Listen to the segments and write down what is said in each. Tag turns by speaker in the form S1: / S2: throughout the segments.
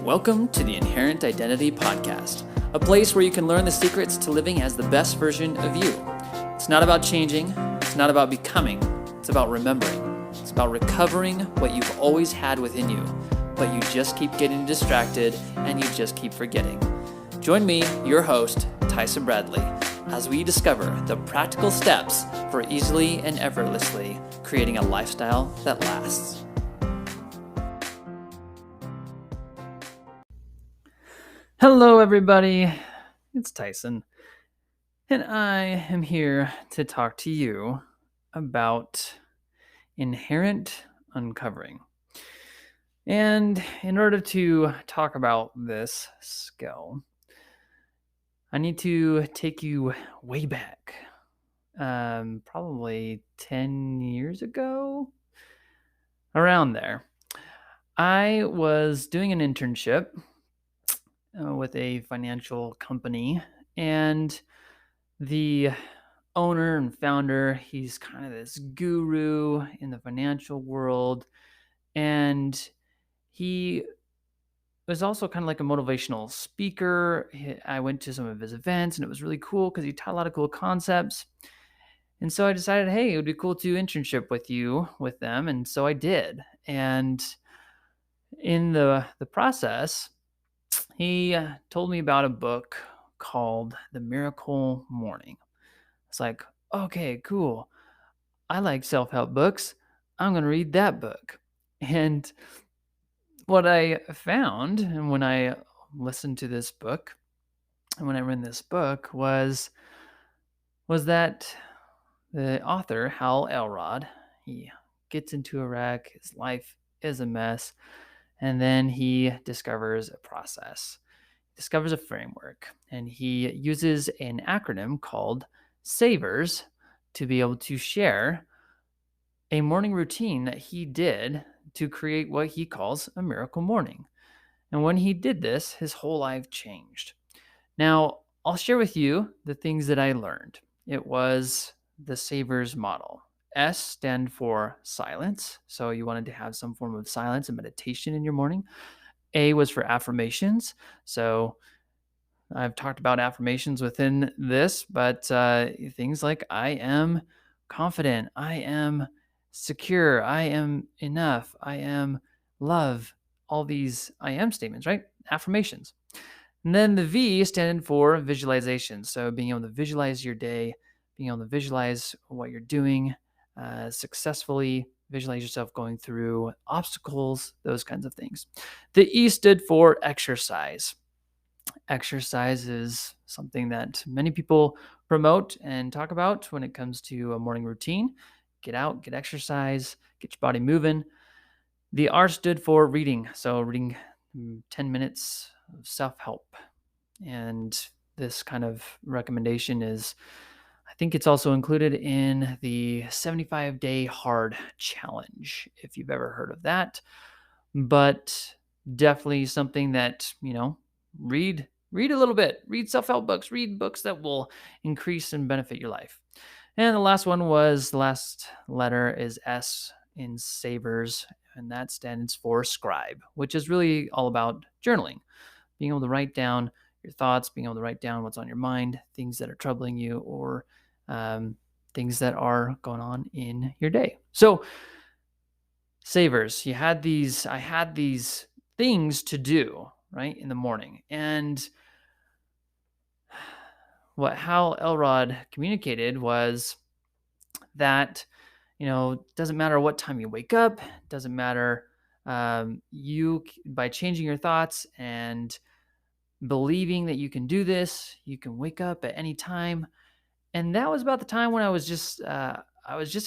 S1: Welcome to the Inherent Identity Podcast, a place where you can learn the secrets to living as the best version of you. It's not about changing, it's not about becoming, it's about remembering. It's about recovering what you've always had within you, but you just keep getting distracted and you just keep forgetting. Join me, your host, Tyson Bradley, as we discover the practical steps for easily and effortlessly creating a lifestyle that lasts. Hello, everybody. It's Tyson, and I am here to talk to you about inherent uncovering. And in order to talk about this skill, I need to take you way back, probably 10 years ago, around there. I was doing an internship with a financial company, and the owner and founder, he's kind of this guru in the financial world, and he was also kind of like a motivational speaker. I went to some of his events, and it was really cool because he taught a lot of cool concepts. And so I decided, hey, it would be cool to internship with them, and so I did. And in the process, he told me about a book called The Miracle Morning. It's like, okay, cool. I like self-help books. I'm going to read that book. And what I found, and when I listened to this book, and when I read this book, was that the author, Hal Elrod, he gets into a wreck. His life is a mess. And then he discovers a process, discovers a framework, and he uses an acronym called SAVERS to be able to share a morning routine that he did to create what he calls a miracle morning. And when he did this, his whole life changed. Now, I'll share with you the things that I learned. It was the SAVERS model. S stand for silence. So you wanted to have some form of silence and meditation in your morning. A was for affirmations. So I've talked about affirmations within this, but things like I am confident, I am secure, I am enough, I am love, all these I am statements, right? Affirmations. And then the V standing for visualization. So being able to visualize your day, being able to visualize what you're doing successfully, visualize yourself going through obstacles, those kinds of things. The E stood for exercise. Exercise is something that many people promote and talk about when it comes to a morning routine. Get out, get exercise, get your body moving. The R stood for reading. So reading 10 minutes of self-help. And this kind of recommendation is, I think it's also included in the 75-day hard challenge, if you've ever heard of that. But definitely something that, read a little bit, read self-help books, read books that will increase and benefit your life. And the last one was, the last letter is S in SAVERS, and that stands for scribe, which is really all about journaling, being able to write down your thoughts, being able to write down what's on your mind, things that are troubling you, or things that are going on in your day. So SAVERS, I had these things to do, right, in the morning. And what Hal Elrod communicated was that, doesn't matter what time you wake up, doesn't matter, you, by changing your thoughts and believing that you can do this, you can wake up at any time. And that was about the time when I was just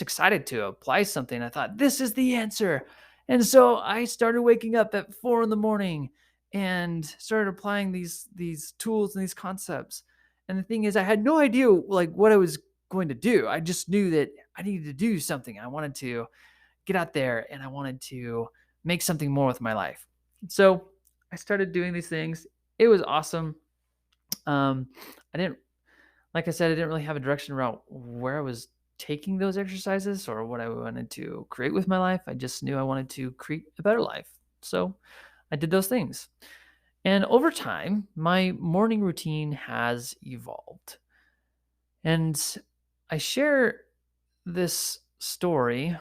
S1: excited to apply something. I thought, this is the answer. And so I started waking up at 4 a.m. and started applying these tools and these concepts. And the thing is, I had no idea like what I was going to do. I just knew that I needed to do something. I wanted to get out there and I wanted to make something more with my life. So I started doing these things. It was awesome. Like I said, I didn't really have a direction about where I was taking those exercises or what I wanted to create with my life. I just knew I wanted to create a better life. So I did those things. And over time, my morning routine has evolved. And I share this story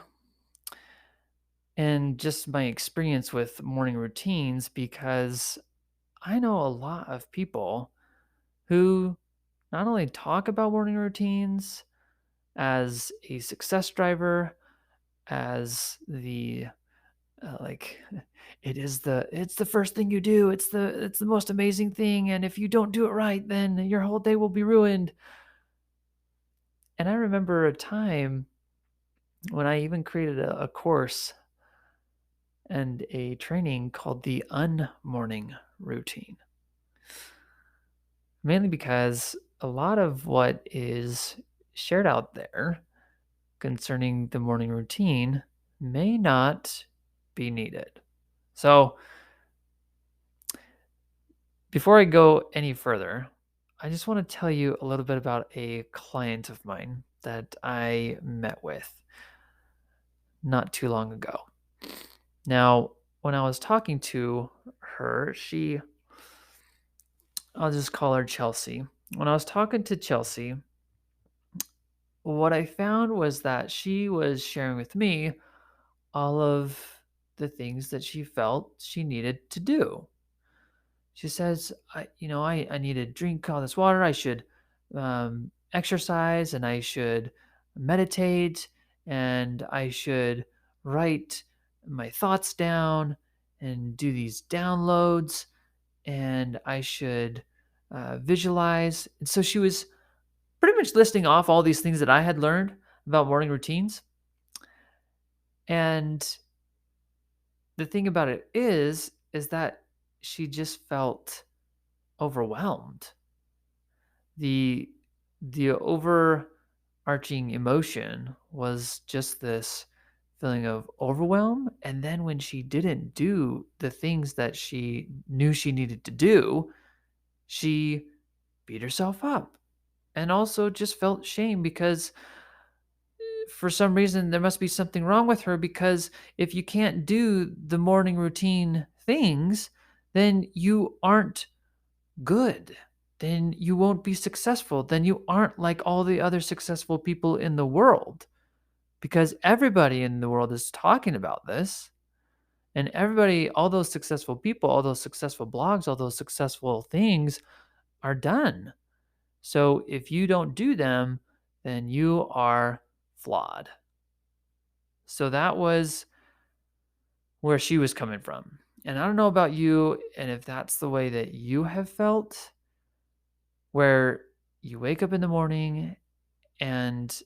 S1: and just my experience with morning routines because I know a lot of people who not only talk about morning routines as a success driver, as the like it's the first thing you do, it's the most amazing thing, and if you don't do it right, then your whole day will be ruined. And I remember a time when I even created a course and a training called the Unmorning Routine. Mainly because a lot of what is shared out there concerning the morning routine may not be needed. So, before I go any further, I just want to tell you a little bit about a client of mine that I met with not too long ago. Now, when I was talking to her, I'll just call her Chelsea. When I was talking to Chelsea, what I found was that she was sharing with me all of the things that she felt she needed to do. She says, I need to drink all this water. I should exercise and I should meditate and I should write my thoughts down and do these downloads and I should visualize. And so she was pretty much listing off all these things that I had learned about morning routines. And the thing about it is that she just felt overwhelmed. The overarching emotion was just this feeling of overwhelm, and then when she didn't do the things that she knew she needed to do, she beat herself up and also just felt shame because for some reason there must be something wrong with her, because if you can't do the morning routine things, then you aren't good. Then you won't be successful. Then you aren't like all the other successful people in the world, because everybody in the world is talking about this. And everybody, all those successful people, all those successful blogs, all those successful things are done. So if you don't do them, then you are flawed. So that was where she was coming from. And I don't know about you and if that's the way that you have felt, where you wake up in the morning and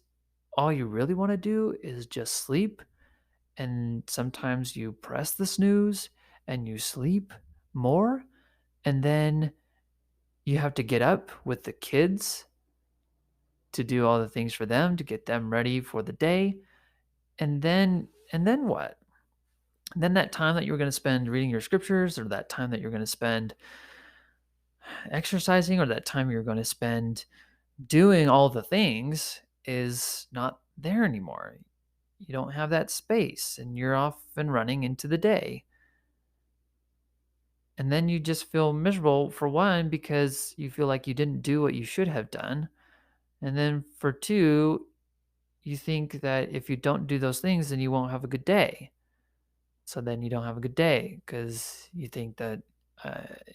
S1: all you really want to do is just sleep. And sometimes you press the snooze and you sleep more. And then you have to get up with the kids to do all the things for them, to get them ready for the day. And then what? Then that time that you were going to spend reading your scriptures, or that time that you're going to spend exercising, or that time you're going to spend doing all the things is not there anymore. You don't have that space and you're off and running into the day. And then you just feel miserable, for one, because you feel like you didn't do what you should have done. And then for two, you think that if you don't do those things, then you won't have a good day. So then you don't have a good day because you think that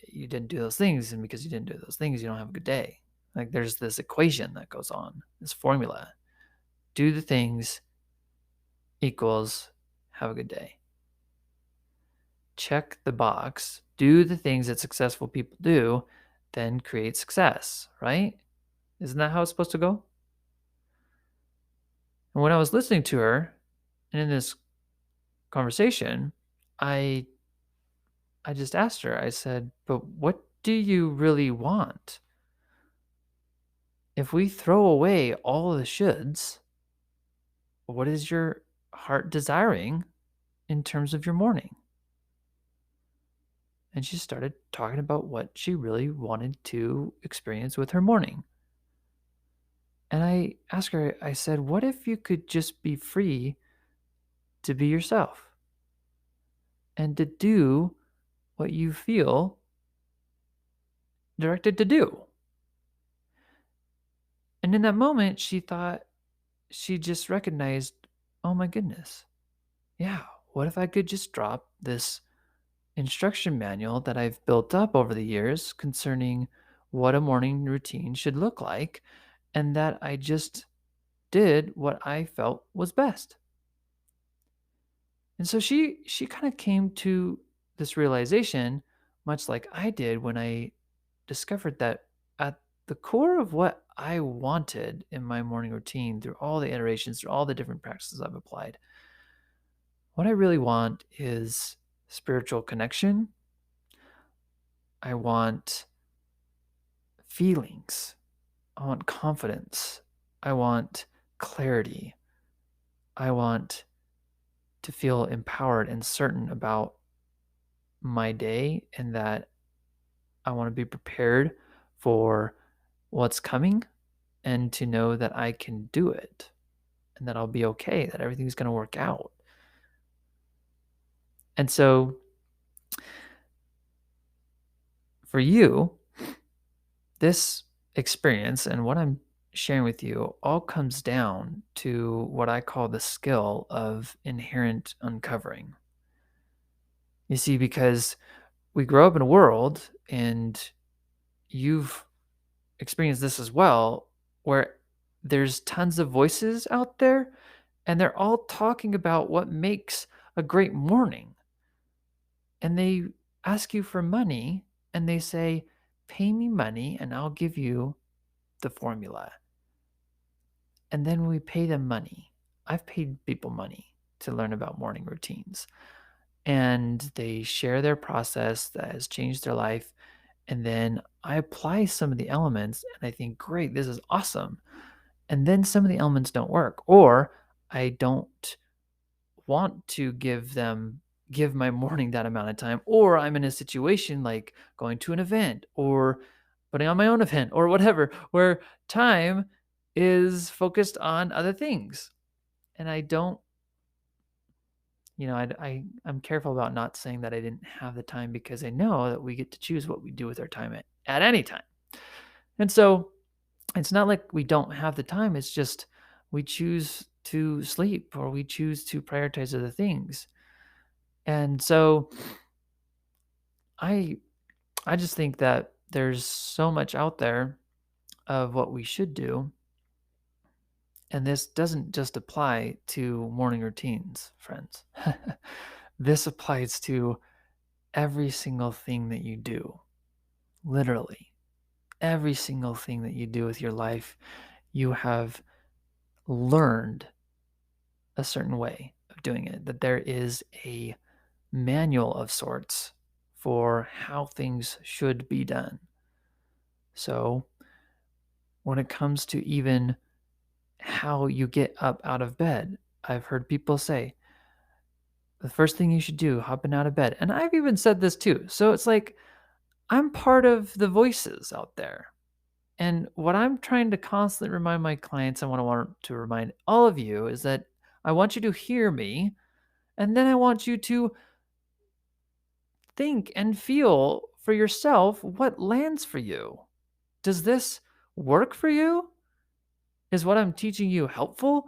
S1: you didn't do those things. And because you didn't do those things, you don't have a good day. Like there's this equation that goes on, this formula. Do the things equals have a good day. Check the box, do the things that successful people do, then create success, right? Isn't that how it's supposed to go? And when I was listening to her and in this conversation, I just asked her, I said, but what do you really want? If we throw away all the shoulds, what is your heart desiring in terms of your morning? And she started talking about what she really wanted to experience with her morning. And I asked her, I said, what if you could just be free to be yourself and to do what you feel directed to do. And in that moment, she just recognized, oh my goodness, yeah, what if I could just drop this instruction manual that I've built up over the years concerning what a morning routine should look like, and that I just did what I felt was best. And so she kind of came to this realization, much like I did when I discovered that at the core of what I wanted in my morning routine, through all the iterations, through all the different practices I've applied, what I really want is spiritual connection. I want feelings. I want confidence. I want clarity. I want to feel empowered and certain about my day, and that I want to be prepared for what's coming, and to know that I can do it and that I'll be okay, that everything's going to work out. And so for you, this experience and what I'm sharing with you all comes down to what I call the skill of inherent uncovering. You see, because we grow up in a world, and you've experienced this as well, where there's tons of voices out there, and they're all talking about what makes a great morning. And they ask you for money, and they say, pay me money and I'll give you the formula. And then we pay them money. I've paid people money to learn about morning routines, and they share their process that has changed their life. And then I apply some of the elements and I think, great, this is awesome. And then some of the elements don't work, or I don't want to give my morning that amount of time, or I'm in a situation like going to an event or putting on my own event or whatever, where time is focused on other things. And I don't, I'm careful about not saying that I didn't have the time, because I know that we get to choose what we do with our time at any time. And so it's not like we don't have the time. It's just we choose to sleep, or we choose to prioritize other things. And so I I just think that there's so much out there of what we should do. And this doesn't just apply to morning routines, friends. This applies to every single thing that you do. Literally, every single thing that you do with your life, you have learned a certain way of doing it, that there is a manual of sorts for how things should be done. So, when it comes to even how you get up out of bed, I've heard people say, the first thing you should do, hopping out of bed. And I've even said this too. So it's like, I'm part of the voices out there. And what I'm trying to constantly remind my clients, and what I want to remind all of you, is that I want you to hear me. And then I want you to think and feel for yourself what lands for you. Does this work for you? Is what I'm teaching you helpful?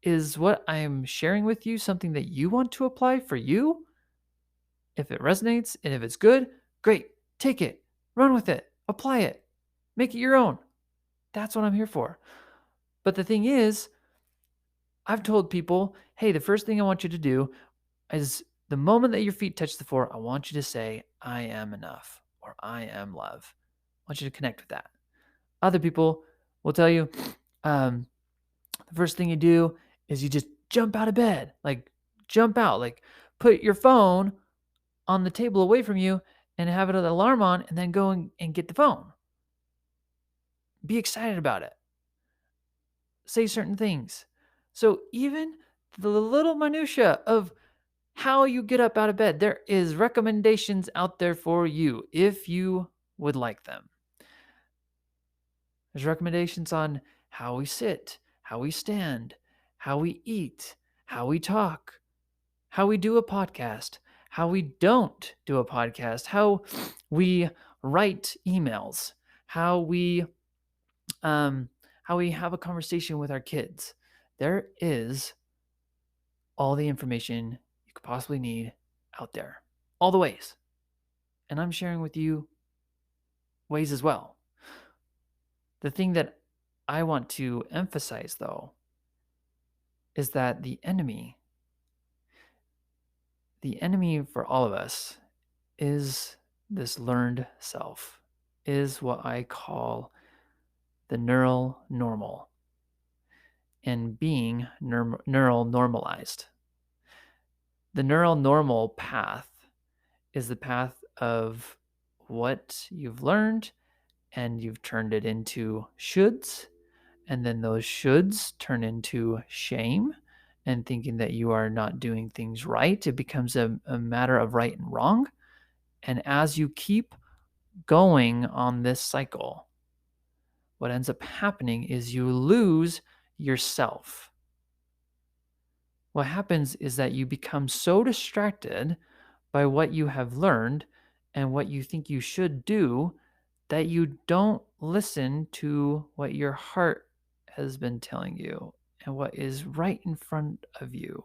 S1: Is what I'm sharing with you something that you want to apply for you? If it resonates and if it's good, great. Take it, run with it, apply it, make it your own. That's what I'm here for. But the thing is, I've told people, hey, the first thing I want you to do is the moment that your feet touch the floor, I want you to say, I am enough, or I am love. I want you to connect with that. Other people will tell you, the first thing you do is you just jump out of bed, like jump out, like put your phone on the table away from you and have it an alarm on, and then go and get the phone. Be excited about it. Say certain things. So even the little minutia of how you get up out of bed, there is recommendations out there for you if you would like them. There's recommendations on how we sit, how we stand, how we eat, how we talk, how we do a podcast, how we don't do a podcast, how we write emails, how we how we have a conversation with our kids. There is all the information you could possibly need out there, all the ways. And I'm sharing with you ways as well. The thing that I want to emphasize, though, is that the enemy for all of us is this learned self, is what I call the neural normal and being neural normalized. The neural normal path is the path of what you've learned and you've turned it into shoulds. And then those shoulds turn into shame and thinking that you are not doing things right. It becomes a matter of right and wrong. And as you keep going on this cycle, what ends up happening is you lose yourself. What happens is that you become so distracted by what you have learned and what you think you should do that you don't listen to what your heart has been telling you and what is right in front of you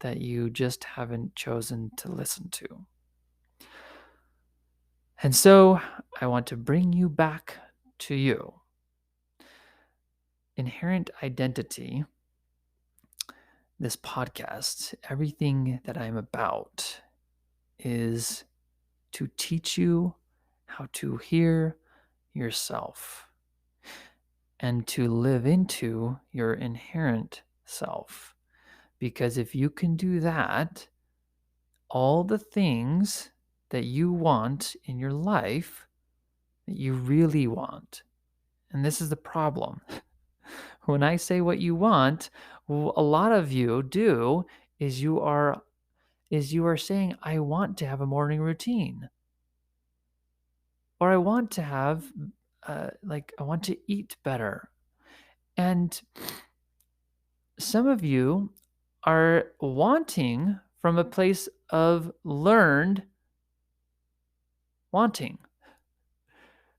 S1: that you just haven't chosen to listen to. And so I want to bring you back to you. Inherent identity, this podcast, everything that I'm about is to teach you how to hear yourself and to live into your inherent self. Because if you can do that, all the things that you want in your life that you really want, and this is the problem. When I say what you want, a lot of you do is you are saying, I want to have a morning routine, or I want to have I want to eat better. And some of you are wanting from a place of learned wanting.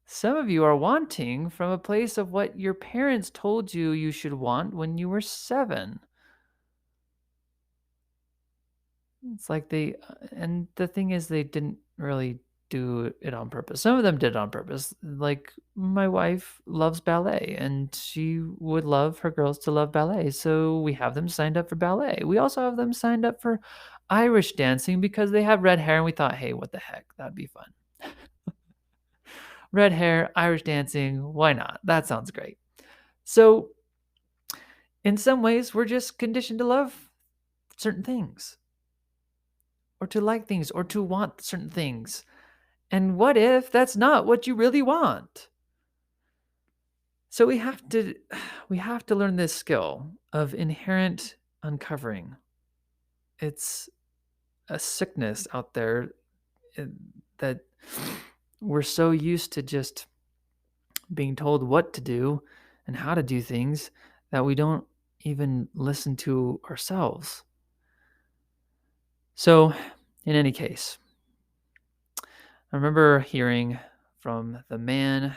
S1: Some of you are wanting from a place of what your parents told you you should want when you were 7. It's like and the thing is, they didn't really do it on purpose. Some of them did it on purpose. Like my wife loves ballet and she would love her girls to love ballet. So we have them signed up for ballet. We also have them signed up for Irish dancing because they have red hair and we thought, hey, what the heck? That'd be fun. Red hair, Irish dancing, why not? That sounds great. So in some ways, we're just conditioned to love certain things, or to like things, or to want certain things. And what if that's not what you really want? So we have to learn this skill of inherent uncovering. It's a sickness out there that we're so used to just being told what to do and how to do things that we don't even listen to ourselves. So, in any case, I remember hearing from the man,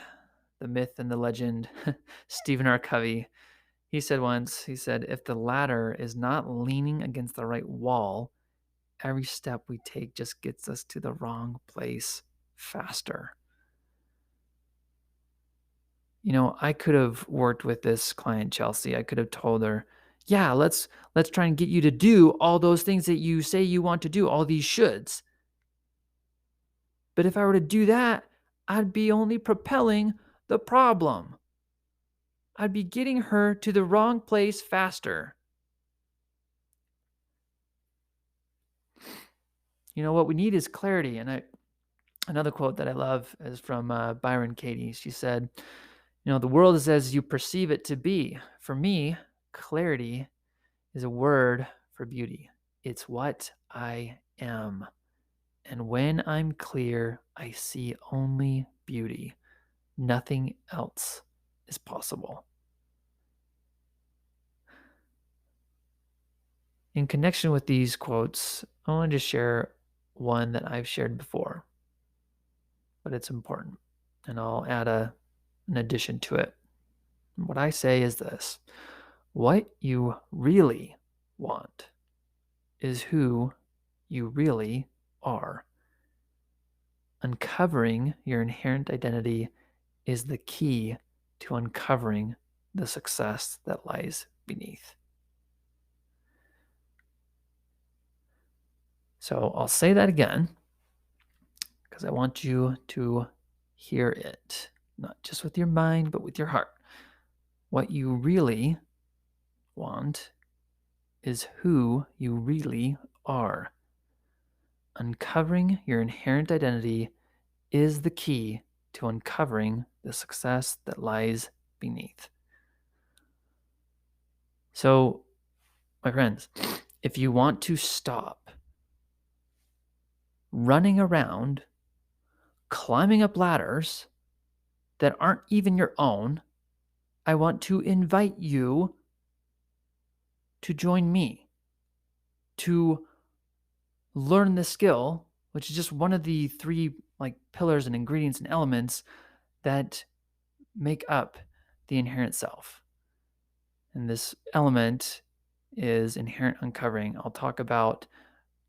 S1: the myth, and the legend, Stephen R. Covey. He said once, if the ladder is not leaning against the right wall, every step we take just gets us to the wrong place faster. You know, I could have worked with this client, Chelsea. I could have told her, yeah, let's try and get you to do all those things that you say you want to do, all these shoulds. But if I were to do that, I'd be only propelling the problem. I'd be getting her to the wrong place faster. You know, what we need is clarity. And another quote that I love is from Byron Katie. She said, you know, the world is as you perceive it to be. For me, clarity is a word for beauty. It's what I am. And when I'm clear, I see only beauty. Nothing else is possible. In connection with these quotes, I wanted to share one that I've shared before. but it's important. And I'll add an addition to it. What I say is this: what you really want is who you really are. Uncovering your inherent identity is the key to uncovering the success that lies beneath. So I'll say that again because I want you to hear it, not just with your mind, but with your heart. What you really want is who you really are. Uncovering your inherent identity is the key to uncovering the success that lies beneath. So, my friends, if you want to stop running around, climbing up ladders that aren't even your own, I want to invite you to join me to learn the skill, which is just one of the three pillars and ingredients and elements that make up the inherent self. And this element is inherent uncovering. I'll talk about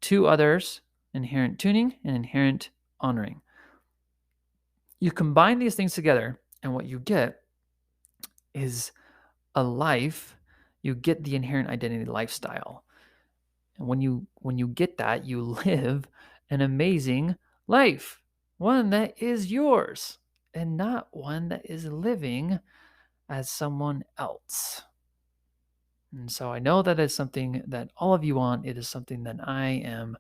S1: two others: inherent tuning and inherent honoring. You combine these things together, and what you get is a life. You get the inherent identity lifestyle. And when you get that, you live an amazing life, one that is yours and not one that is living as someone else. And so I know that is something that all of you want. It is something that I am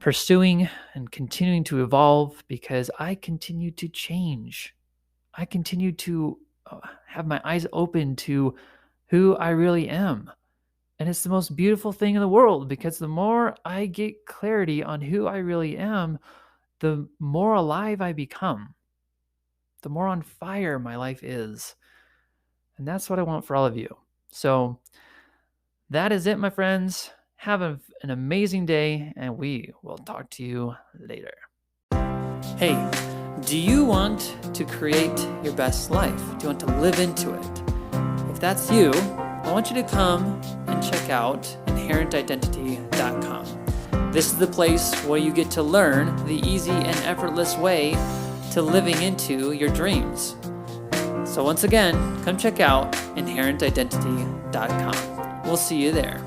S1: pursuing and continuing to evolve because I continue to change. I continue to have my eyes open to who I really am. And it's the most beautiful thing in the world because the more I get clarity on who I really am, the more alive I become, the more on fire my life is. And that's what I want for all of you. So that is it, my friends. Have an amazing day, and we will talk to you later. Hey, do you want to create your best life? Do you want to live into it? If that's you, I want you to come and check out inherentidentity.com. This is the place where you get to learn the easy and effortless way to living into your dreams. So once again, come check out inherentidentity.com. We'll see you there.